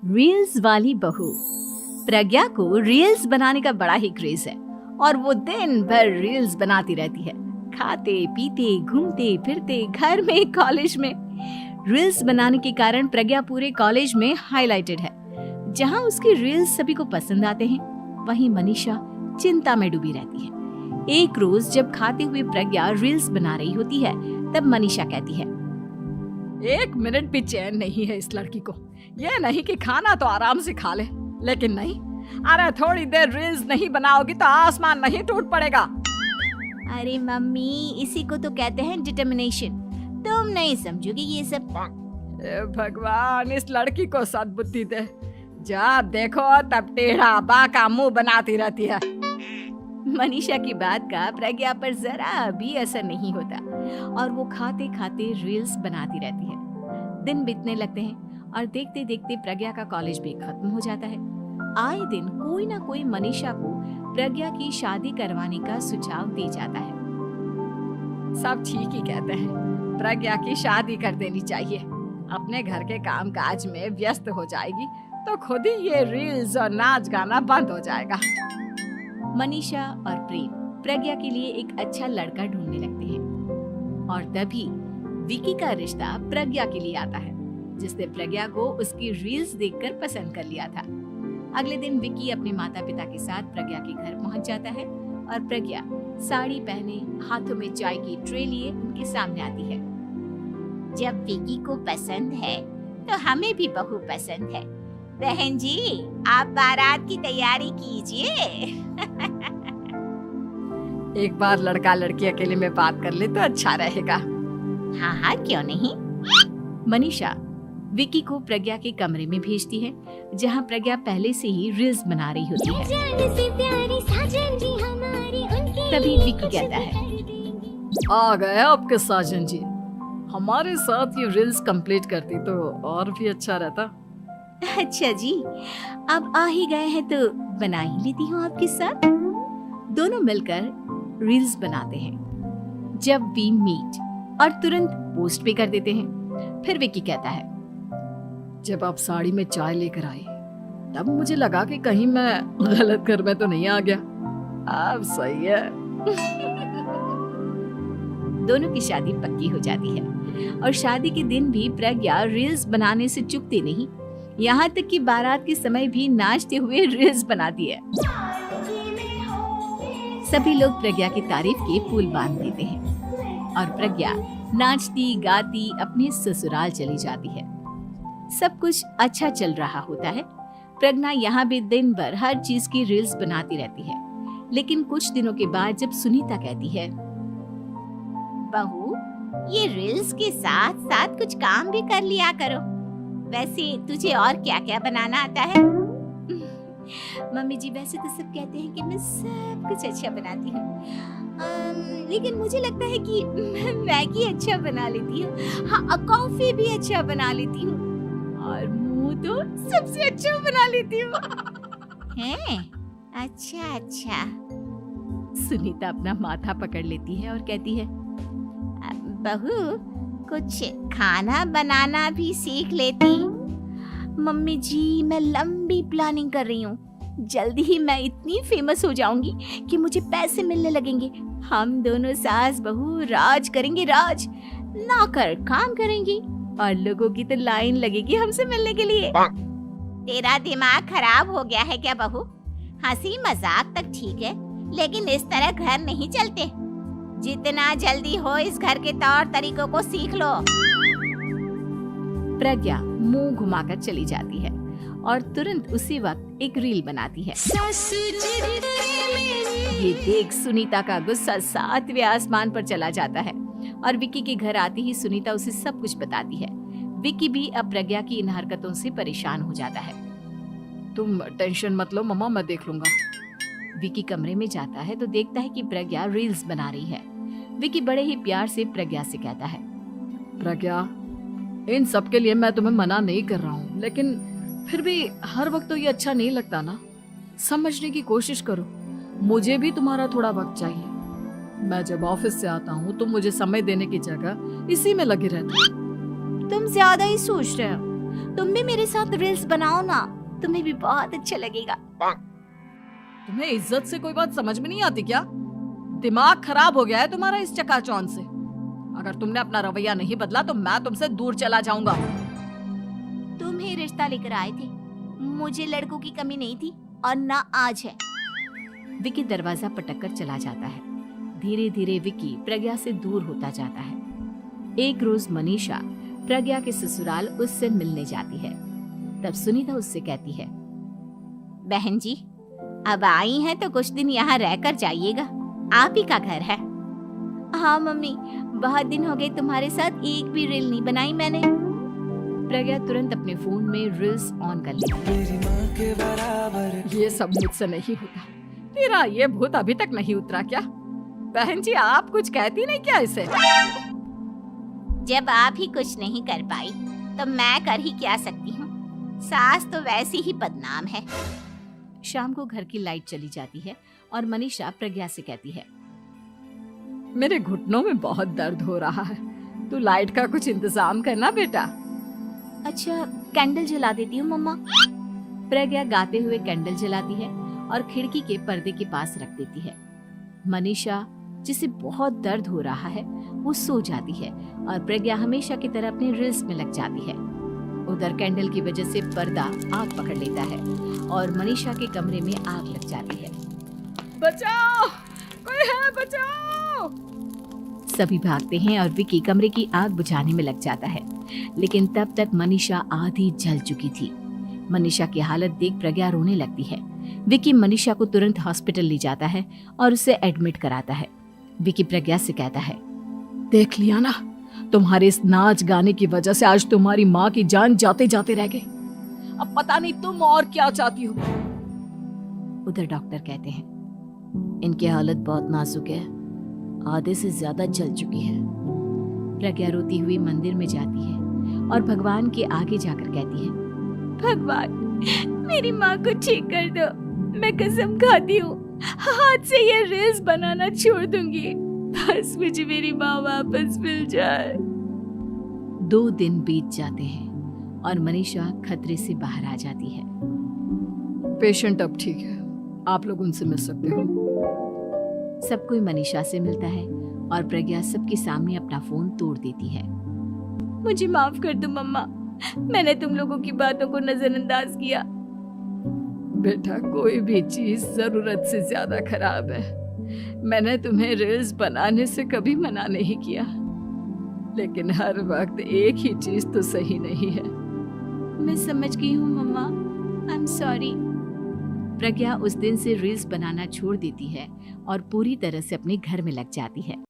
Reels वाली बहू। प्रज्ञा को रील्स बनाने का बड़ा ही क्रेज है और वो दिन भर रील्स बनाती रहती है। खाते पीते घूमते फिरते घर में कॉलेज में रील्स बनाने के कारण प्रज्ञा पूरे कॉलेज में हाईलाइटेड है। जहां उसकी रील्स सभी को पसंद आते हैं, वहीं मनीषा चिंता में डूबी रहती है। एक रोज जब खाते हुए प्रज्ञा रील्स बना रही होती है, तब मनीषा कहती है, 1 मिनट भी चैन नहीं है इस लड़की को। ये नहीं कि खाना तो आराम से खा ले, लेकिन नहीं, अरे थोड़ी देर रील्स नहीं बनाओगी तो आसमान नहीं टूट पड़ेगा। अरे मम्मी, इसी को तो कहते हैं डिटर्मिनेशन। तुम नहीं समझोगी ये सब। भगवान, इस लड़की को सद्बुद्धि दे। जब देखो तब टेढ़ा बांका मुंह बनाती रहती है। मनीषा की बात का प्रज्ञा पर जरा भी असर नहीं होता और वो खाते खाते रील्स बनाती रहती है। दिन बीतने लगते हैं और देखते देखते प्रज्ञा का कॉलेज भी खत्म हो जाता है। आए दिन कोई ना कोई मनीषा को प्रज्ञा की शादी करवाने का सुझाव दे जाता है। सब ठीक ही कहते हैं, प्रज्ञा की शादी कर देनी चाहिए। अपने घर के काम काज में व्यस्त हो जाएगी तो खुद ही ये रील्स और नाच गाना बंद हो जाएगा। मनीषा और प्रेम प्रज्ञा के लिए एक अच्छा लड़का ढूंढने लगते हैं और तभी विकी का रिश्ता प्रज्ञा के लिए आता है, जिसने प्रज्ञा को उसकी रील्स देखकर पसंद कर लिया था। अगले दिन विकी अपने माता पिता के साथ प्रज्ञा के घर पहुंच जाता है और प्रज्ञा साड़ी पहने हाथों में चाय की ट्रे लिए उनके सामने आती है। जब विकी को पसंद है तो हमें भी बहू पसंद है। बहन जी, आप बारात की तैयारी कीजिए। एक बार लड़का लड़की अकेले में बात कर ले तो अच्छा रहेगा। हाँ हाँ, क्यों नहीं। मनीषा विकी को प्रज्ञा के कमरे में भेजती है, जहां प्रज्ञा पहले से ही रील्स बना रही होती है। तभी विकी कहता है, आ गए आपके साजन जी। हमारे साथ ये रील्स कंप्लीट करती तो और भी अच्छा रहता। अच्छा जी, अब आ ही गए हैं तो बना ही लेती हूँ आपके साथ। दोनों मिलकर रील्स बनाते हैं। जब वी मीट और तुरंत पोस्ट भी कर देते हैं। फिर विकी कहता है, जब आप साड़ी में चाय लेकर आई तब मुझे लगा कि कहीं मैं गलत घर में तो नहीं आ गया। अब सही है। दोनों की शादी पक्की हो जाती है और शादी के दिन भी प्रज्ञा रील्स बनाने से चूकती नहीं। यहाँ तक कि बारात के समय भी नाचते हुए रील्स बनाती है। सभी लोग प्रज्ञा की तारीफ के पुल बांध देते हैं और प्रज्ञा नाचती गाती अपने ससुराल चली जाती है। सब कुछ अच्छा चल रहा होता है। प्रज्ञा यहाँ भी दिन भर हर चीज की रील्स बनाती रहती है। लेकिन कुछ दिनों के बाद जब सुनीता कहती है, बहू, ये रील्स के साथ साथ कुछ काम भी कर लिया करो। वैसे तुझे और क्या क्या बनाना आता है? मम्मी जी, वैसे तो सब कहते हैं कि मैं सब कुछ अच्छा बनाती हूँ, लेकिन मुझे लगता है कि मैं मैगी अच्छा बना लेती हूँ। हाँ, कॉफी भी अच्छा बना लेती हूँ और मुंह तो सबसे अच्छा बना लेती हूँ। हैं? अच्छा अच्छा। सुनीता अपना माथा पकड़ लेती है और कहती है, बहू, कुछ खाना बनाना भी सीख लेती। मम्मी जी, मैं लंबी प्लानिंग कर रही हूँ। जल्दी ही मैं इतनी फेमस हो जाऊंगी कि मुझे पैसे मिलने लगेंगे। हम दोनों सास बहू राज करेंगे, राज। नौकर काम करेंगे और लोगों की तो लाइन लगेगी हमसे मिलने के लिए। तेरा दिमाग खराब हो गया है क्या बहू? हंसी मजाक तक ठीक है, लेकिन इस तरह घर नहीं चलते। जितना जल्दी हो इस घर के तौर तरीकों को सीख लो। प्रज्ञा मुंह घुमाकर चली जाती है और तुरंत उसी वक्त एक रील बनाती है। ये देख सुनीता का गुस्सा 7वें आसमान पर चला जाता है और विकी के घर आते ही सुनीता उसे सब कुछ बताती है। विकी भी अब प्रज्ञा की इन हरकतों से परेशान हो जाता है। तुम टेंशन मत लो मम्मा, मैं देख लूंगा। विकी कमरे में जाता है तो देखता है कि प्रज्ञा रील्स बना रही है। विकी बड़े ही प्यार से प्रज्ञा से कहता है, प्रज्ञा, इन सब के लिए मैं तुम्हें मना नहीं कर रहा हूँ, लेकिन फिर भी हर वक्त तो ये अच्छा नहीं लगता ना। समझने की कोशिश करो, मुझे भी तुम्हारा थोड़ा वक्त चाहिए। मैं जब ऑफिस से आता हूँ तो मुझे समय देने की जगह इसी में लगी रहती हूँ। तुम ज्यादा ही सोच रहे हो। तुम भी मेरे साथ रील्स बनाओ ना, तुम्हें भी बहुत अच्छा लगेगा। तुम्हें इज्जत से कोई बात समझ में नहीं आती क्या? दिमाग खराब हो गया है तुम्हारा इस चकाचौंध से। अगर तुमने अपना रवैया नहीं बदला तो मैं तुमसे दूर चला जाऊंगा। तुम ही रिश्ता लेकर आए थे, मुझे लड़कों की कमी नहीं थी और ना आज है। विकी दरवाजा पटककर चला जाता है। धीरे धीरे विकी प्रज्ञा से दूर होता जाता है। एक रोज मनीषा प्रज्ञा के ससुराल उससे मिलने जाती है। तब सुनीता उससे कहती है, बहन जी, अब आई हैं तो कुछ दिन यहाँ रहकर जाइएगा, आप ही का घर है। हाँ मम्मी, बहुत दिन हो गए तुम्हारे साथ एक भी रील नहीं बनाई मैंने। प्रज्ञा तुरंत अपने फोन में रील्स ऑन कर लेती है। ये सब मुझसे नहीं होता। तेरा ये भूत अभी तक नहीं उतरा क्या? बहन जी, आप कुछ कहती नहीं क्या इसे? जब आप ही कुछ नहीं कर पाई तो मैं कर ही क्या सकती हूँ। सास तो वैसी ही बदनाम है। शाम को घर की लाइट चली जाती है और मनीषा प्रज्ञा से कहती है, मेरे घुटनों में बहुत दर्द हो रहा है, तू लाइट का कुछ इंतजाम करना बेटा। अच्छा, कैंडल जला देती हूँ मम्मा। प्रज्ञा गाते हुए कैंडल जलाती है और खिड़की के पर्दे के पास रख देती है। मनीषा, जिसे बहुत दर्द हो रहा है, वो सो जाती है और प्रज्ञा हमेशा की तरह अपने रील्स में लग जाती है। उधर कैंडल की वजह से पर्दा आग पकड़ लेता है और मनीषा के कमरे में आग लग जाती है। बचाओ, कोई है, बचाओ। सभी भागते हैं और विकी कमरे की आग बुझाने में लग जाता है, लेकिन तब तक मनीषा आधी जल चुकी थी। मनीषा की हालत देख प्रज्ञा रोने लगती है। विकी मनीषा को तुरंत हॉस्पिटल ले जाता है और उसे एडमिट कराता है। विकी प्रज्ञा से कहता है, देख लिया ना, तुम्हारे इस नाच गाने की वजह से आज तुम्हारी माँ की जान जाते जाते रह गई। अब पता नहीं तुम और क्या चाहती हो। उधर डॉक्टर कहते हैं, इनकी हालत बहुत नाजुक है, आधे से ज्यादा जल चुकी है। प्रज्ञा रोती हुई मंदिर में जाती है और भगवान के आगे जाकर कहती है, भगवान, मेरी माँ को ठीक कर दो। मैं कसम खाती हूँ, हाथ से ये रील्स बनाना छोड़ दूंगी। बस मुझे मेरी माँ वापस मिल जाए। 2 दिन बीत जाते हैं और मनीषा खतरे से बाहर आ जाती है। पेशेंट अब ठीक है, आप लोग उनसे मिल सकते हो। सब कोई मनीषा से मिलता है और प्रज्ञा सबके सामने अपना फोन तोड़ देती है। मुझे माफ कर दो मम्मा, मैंने तुम लोगों की बातों को नजरअंदाज किया। बेटा, कोई भी चीज जरूरत से ज्यादा खराब है। मैंने तुम्हें रील्स बनाने से कभी मना नहीं किया, लेकिन हर वक्त एक ही चीज तो सही नहीं है। मैं समझ गई हूँ मम्मा, आई एम सॉरी। प्रज्ञा उस दिन से रील्स बनाना छोड़ देती है और पूरी तरह से अपने घर में लग जाती है।